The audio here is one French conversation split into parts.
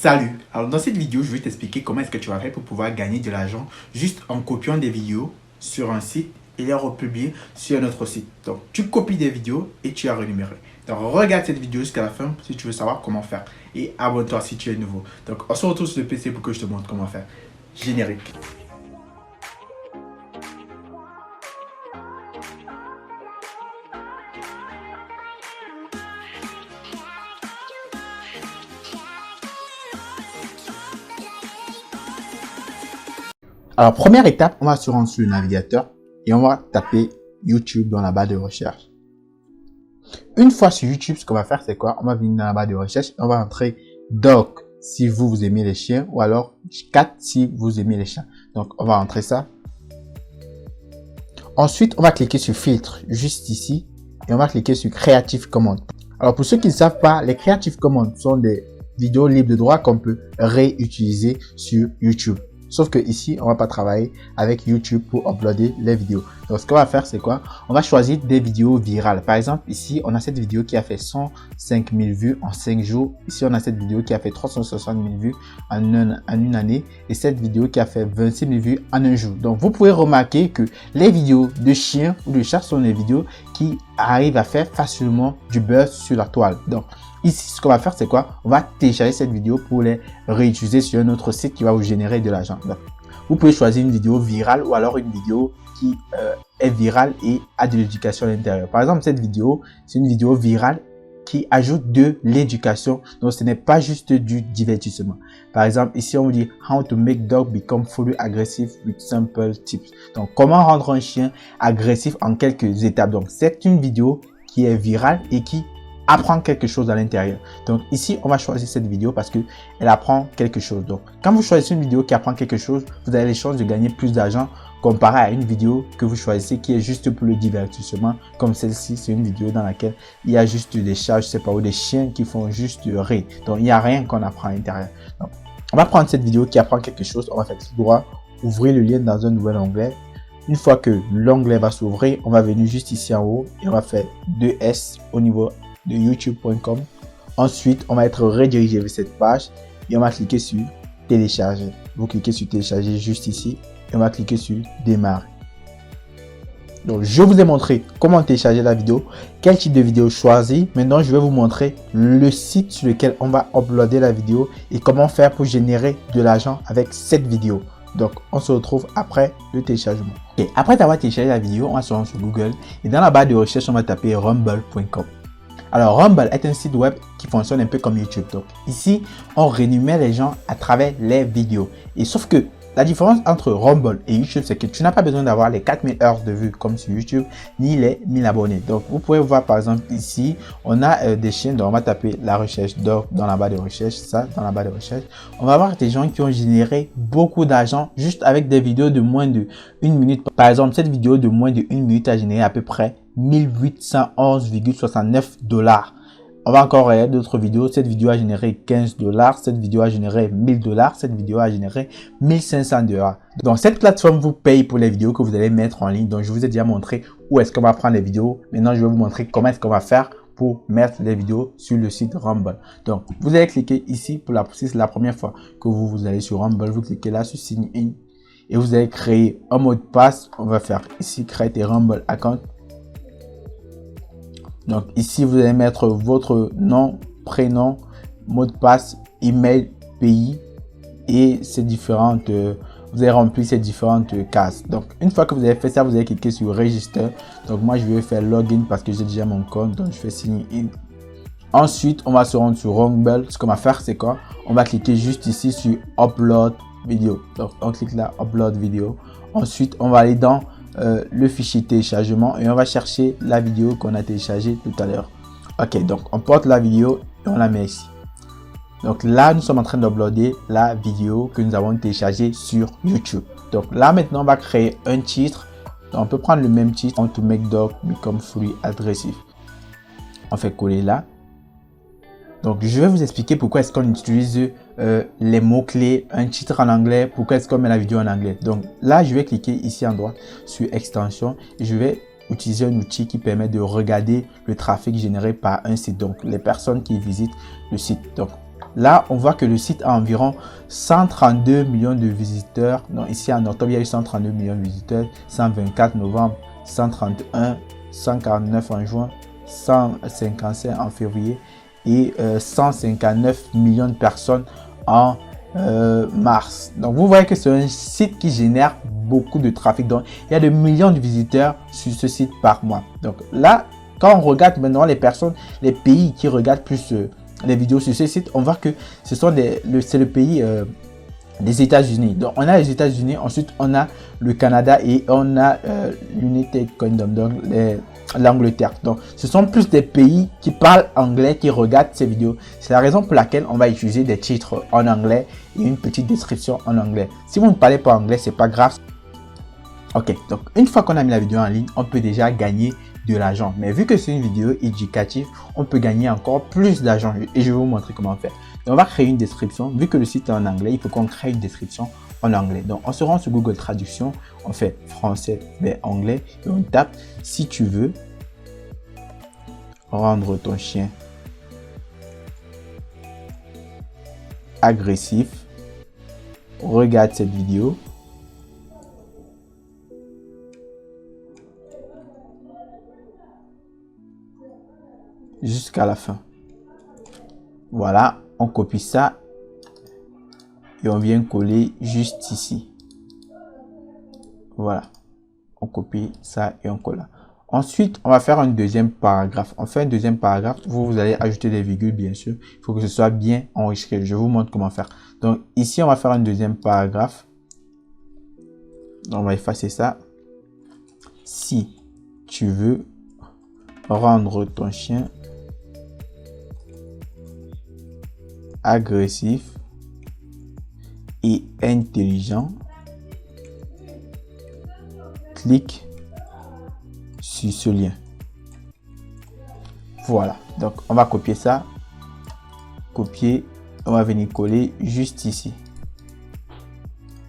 Salut! Alors dans cette vidéo, je vais t'expliquer comment est-ce que tu vas faire pour pouvoir gagner de l'argent juste en copiant des vidéos sur un site et les republier sur un autre site. Donc tu copies des vidéos et tu as rémunéré. Donc regarde cette vidéo jusqu'à la fin si tu veux savoir comment faire. Et abonne-toi si tu es nouveau. Donc on se retrouve sur le PC pour que je te montre comment faire. Générique. Alors, première étape, on va se rendre sur le navigateur et on va taper YouTube dans la barre de recherche. Une fois sur YouTube, ce qu'on va faire, c'est quoi? On va venir dans la barre de recherche et on va entrer Dog si vous aimez les chiens ou alors Cat si vous aimez les chiens. Donc, on va entrer ça. Ensuite, on va cliquer sur Filtre juste ici et on va cliquer sur Creative Commons. Alors, pour ceux qui ne savent pas, les Creative Commons sont des vidéos libres de droit qu'on peut réutiliser sur YouTube. Sauf que ici, on va pas travailler avec YouTube pour uploader les vidéos. Donc, ce qu'on va faire, c'est quoi? On va choisir des vidéos virales. Par exemple, ici, on a cette vidéo qui a fait 105 000 vues en 5 jours. Ici, on a cette vidéo qui a fait 360 000 vues en une année. Et cette vidéo qui a fait 26 000 vues en un jour. Donc, vous pouvez remarquer que les vidéos de chiens ou de chats sont les vidéos qui arrivent à faire facilement du buzz sur la toile. Donc, ici, ce qu'on va faire, c'est quoi? On va télécharger cette vidéo pour les réutiliser sur un autre site qui va vous générer de l'argent. Vous pouvez choisir une vidéo virale ou alors une vidéo qui est virale et a de l'éducation à l'intérieur. Par exemple, cette vidéo, c'est une vidéo virale qui ajoute de l'éducation. Donc, ce n'est pas juste du divertissement. Par exemple, ici, on vous dit « How to make dog become fully aggressive with simple tips ». Donc, comment rendre un chien agressif en quelques étapes. Donc, c'est une vidéo qui est virale et qui apprend quelque chose à l'intérieur. Donc ici, on va choisir cette vidéo parce que elle apprend quelque chose. Donc quand vous choisissez une vidéo qui apprend quelque chose, vous avez les chances de gagner plus d'argent comparé à une vidéo que vous choisissez qui est juste pour le divertissement. Comme celle-ci, c'est une vidéo dans laquelle il y a juste des chats, je sais pas, ou des chiens qui font juste rire. Donc il n'y a rien qu'on apprend à l'intérieur. Donc on va prendre cette vidéo qui apprend quelque chose, on va faire tout droit, ouvrir le lien dans un nouvel onglet. Une fois que l'onglet va s'ouvrir, on va venir juste ici en haut et on va faire 2S au niveau de youtube.com. Ensuite, on va être redirigé vers cette page et on va cliquer sur télécharger. Vous cliquez sur télécharger juste ici et on va cliquer sur démarrer. Donc, je vous ai montré comment télécharger la vidéo, quel type de vidéo choisir. Maintenant, je vais vous montrer le site sur lequel on va uploader la vidéo et comment faire pour générer de l'argent avec cette vidéo. Donc, on se retrouve après le téléchargement. Et après avoir téléchargé la vidéo, on va se rendre sur Google et dans la barre de recherche, on va taper rumble.com. Alors, Rumble est un site web qui fonctionne un peu comme YouTube. Donc, ici, on rémunère les gens à travers les vidéos. Et sauf que la différence entre Rumble et YouTube, c'est que tu n'as pas besoin d'avoir les 4000 heures de vues comme sur YouTube, ni les 1000 abonnés. Donc, vous pouvez voir par exemple ici, on a des chiens. Donc, on va taper la recherche d'or dans la barre de recherche, ça, dans la barre de recherche. On va voir des gens qui ont généré beaucoup d'argent juste avec des vidéos de moins de 1 minute. Par exemple, cette vidéo de moins de 1 minute a généré à peu près 1811,69 $. On va encore regarder d'autres vidéos. Cette vidéo a généré 15 $. Cette vidéo a généré 1000 $. Cette vidéo a généré 1500 $. Donc, cette plateforme vous paye pour les vidéos que vous allez mettre en ligne. Donc, je vous ai déjà montré où est-ce qu'on va prendre les vidéos. Maintenant, je vais vous montrer comment est-ce qu'on va faire pour mettre les vidéos sur le site Rumble. Donc, vous allez cliquer ici pour si c'est la première fois que vous allez sur Rumble. Vous cliquez là sur Sign In et vous allez créer un mot de passe. On va faire ici Create a Rumble Account. Donc ici, vous allez mettre votre nom, prénom, mot de passe, email, pays et ces différentes, vous allez remplir ces différentes cases. Donc une fois que vous avez fait ça, vous allez cliquer sur Register. Donc moi, je vais faire Login parce que j'ai déjà mon compte. Donc je fais Sign In. Ensuite, on va se rendre sur Rumble. Ce qu'on va faire, c'est quoi? On va cliquer juste ici sur Upload Vidéo. Donc on clique là, Upload Vidéo. Ensuite, on va aller dans le fichier téléchargement et on va chercher la vidéo qu'on a téléchargée tout à l'heure. Ok, donc on porte la vidéo et on la met ici. Donc là, nous sommes en train d'uploader la vidéo que nous avons téléchargée sur YouTube. Donc là, maintenant, on va créer un titre. Donc, on peut prendre le même titre, How to make dog become fully aggressive. On fait coller là. Donc, je vais vous expliquer pourquoi est-ce qu'on utilise les mots-clés, un titre en anglais, pourquoi est-ce qu'on met la vidéo en anglais. Donc, là, je vais cliquer ici en droite sur Extension et je vais utiliser un outil qui permet de regarder le trafic généré par un site. Donc, les personnes qui visitent le site. Donc, Là, on voit que le site a environ 132 millions de visiteurs. Donc ici en octobre, il y a eu 132 millions de visiteurs, 124 novembre, 131, 149 en juin, 155 en février et 159 millions de personnes en mars. Donc vous voyez que c'est un site qui génère beaucoup de trafic. Donc il y a de millions de visiteurs sur ce site par mois. Donc là, quand on regarde maintenant les personnes, les pays qui regardent plus les vidéos sur ce site, on voit que ce sont c'est le pays des États-Unis. Donc on a les États-Unis, ensuite on a le Canada et on a l'United Kingdom, donc l'Angleterre. Donc ce sont plus des pays qui parlent anglais qui regardent ces vidéos. C'est la raison pour laquelle on va utiliser des titres en anglais et une petite description en anglais. Si vous ne parlez pas anglais, c'est pas grave. Ok, donc une fois qu'on a mis la vidéo en ligne, on peut déjà gagner de l'argent. Mais vu que c'est une vidéo éducative, on peut gagner encore plus d'argent et je vais vous montrer comment faire. Donc, on va créer une description. Vu que le site est en anglais, il faut qu'on crée une description en anglais. Donc, on se rend sur Google Traduction, on fait français vers anglais et on tape si tu veux rendre ton chien agressif, regarde cette vidéo. Jusqu'à la fin. Voilà, on copie ça et on vient coller juste ici. Voilà, on copie ça et on colle là. Ensuite, on va faire un deuxième paragraphe. On fait un deuxième paragraphe. Vous allez ajouter des virgules, bien sûr. Il faut que ce soit bien enregistré. Je vous montre comment faire. Donc ici, on va faire un deuxième paragraphe. On va effacer ça. Si tu veux rendre ton chien agressif et intelligent, clique sur ce lien. Voilà, donc on va copier ça, copier, on va venir coller juste ici,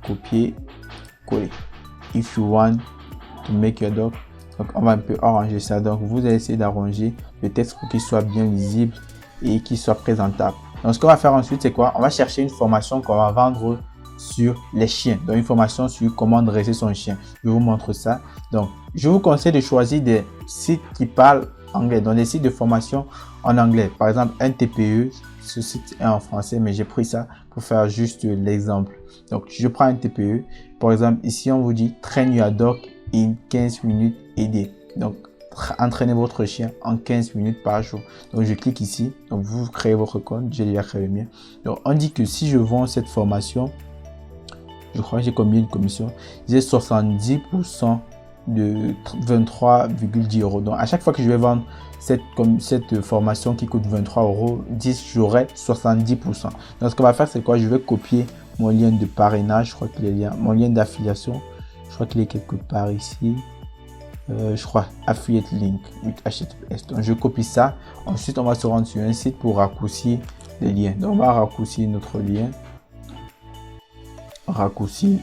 copier, coller. If you want to make your dog, donc on va un peu arranger ça. Donc vous allez essayer d'arranger le texte pour qu'il soit bien lisible et qu'il soit présentable. Donc ce qu'on va faire ensuite, c'est quoi? On va chercher une formation qu'on va vendre sur les chiens. Donc une formation sur comment dresser son chien. Je vous montre ça. Donc je vous conseille de choisir des sites qui parlent anglais. Donc des sites de formation en anglais. Par exemple un TPE. Ce site est en français, mais j'ai pris ça pour faire juste l'exemple. Donc je prends un TPE. Par exemple ici on vous dit train your dog in 15 minutes aidé. Donc entraînez votre chien en 15 minutes par jour. Donc je clique ici, donc vous créez votre compte, j'ai déjà créé le mien. Donc on dit que si je vends cette formation, je crois que j'ai combien de commission? J'ai 70% de 23,10 euros. Donc à chaque fois que je vais vendre cette formation qui coûte 23 euros 10, j'aurai 70%. Donc ce qu'on va faire, c'est quoi? Je vais copier mon lien de parrainage, je crois qu'il est là, mon lien d'affiliation, je crois qu'il est quelque part ici. Je crois affiliate link with HTTPS. Donc je copie ça. Ensuite on va se rendre sur un site pour raccourcir les liens. Donc on va raccourcir notre lien, raccourcir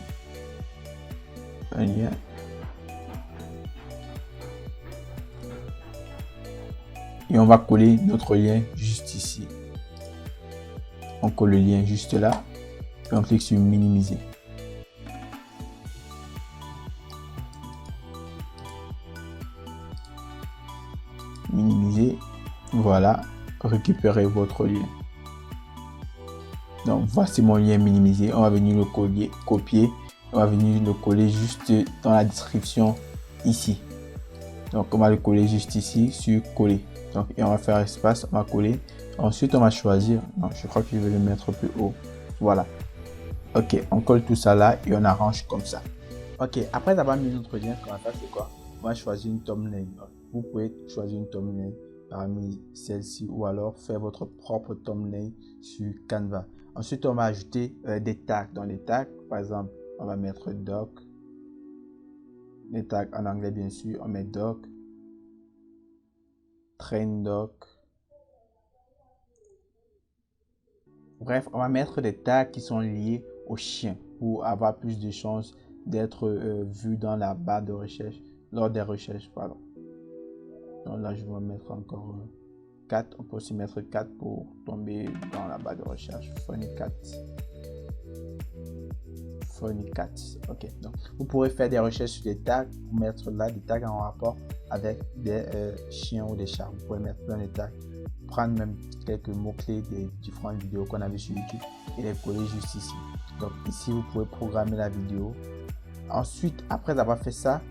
un lien, et on va coller notre lien juste ici. On colle le lien juste là et on clique sur minimiser. Minimiser, voilà, récupérez votre lien. Donc voici mon lien minimisé. On va venir le copier, on va venir le coller juste dans la description ici. Donc on va le coller juste ici sur coller. Donc et on va faire espace, on va coller. Ensuite on va choisir, non, je crois que je vais le mettre plus haut. Voilà. Ok, on colle tout ça là et on arrange comme ça. Ok, après avoir mis notre lien, ce qu'on va faire c'est quoi? On va choisir une thumbnail. Vous pouvez choisir une thumbnail parmi celle-ci ou alors faire votre propre thumbnail sur Canva. Ensuite, on va ajouter des tags. Dans les tags, par exemple, on va mettre doc. Les tags en anglais, bien sûr, on met doc, train doc. Bref, on va mettre des tags qui sont liés au chien pour avoir plus de chances d'être vu dans la barre de recherche, lors des recherches, pardon. Donc là, je vais mettre encore 4. On peut aussi mettre 4 pour tomber dans la barre de recherche. Funny4. Ok, donc vous pourrez faire des recherches sur des tags, pour mettre là des tags en rapport avec des chiens ou des chats. Vous pouvez mettre plein de tags, prendre même quelques mots-clés des différentes vidéos qu'on a vues sur YouTube et les coller juste ici. Donc ici, vous pouvez programmer la vidéo. Ensuite, après avoir fait ça,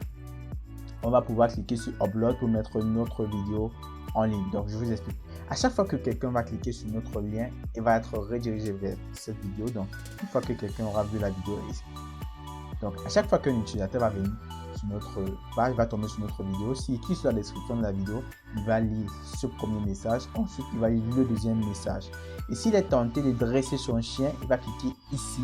on va pouvoir cliquer sur Upload pour mettre une autre vidéo en ligne. Donc je vous explique. À chaque fois que quelqu'un va cliquer sur notre lien, il va être redirigé vers cette vidéo. Donc une fois que quelqu'un aura vu la vidéo ici. Donc à chaque fois qu'un utilisateur va venir sur notre page, il va tomber sur notre vidéo. S'il clique sur la description de la vidéo, il va lire ce premier message. Ensuite, il va lire le deuxième message. Et s'il est tenté de dresser son chien, il va cliquer ici.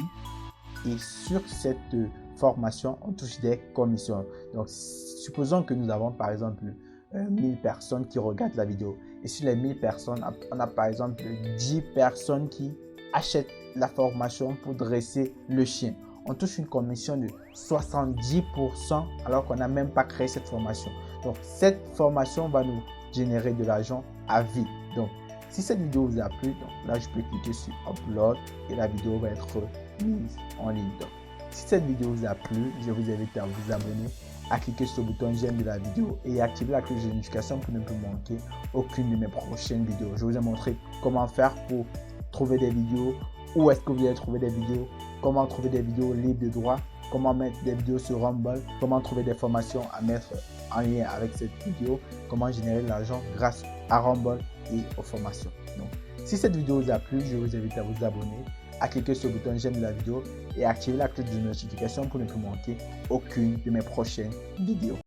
Et sur cette formation, on touche des commissions. Donc supposons que nous avons par exemple 1000 personnes qui regardent la vidéo. Et sur les 1000 personnes, on a par exemple 10 personnes qui achètent la formation pour dresser le chien. On touche une commission de 70% alors qu'on n'a même pas créé cette formation. Donc cette formation va nous générer de l'argent à vie. Donc si cette vidéo vous a plu, donc là je peux cliquer sur Upload et la vidéo va être mise en ligne. Donc, si cette vidéo vous a plu, je vous invite à vous abonner, à cliquer sur le bouton j'aime de la vidéo et activer la cloche de notification pour ne plus manquer aucune de mes prochaines vidéos. Je vous ai montré comment faire pour trouver des vidéos, où est-ce que vous allez trouver des vidéos, comment trouver des vidéos libres de droit, comment mettre des vidéos sur Rumble, comment trouver des formations à mettre en lien avec cette vidéo, comment générer de l'argent grâce à Rumble et aux formations. Donc, si cette vidéo vous a plu, je vous invite à vous abonner, à cliquer sur le bouton j'aime de la vidéo et à activer la cloche de notification pour ne plus manquer aucune de mes prochaines vidéos.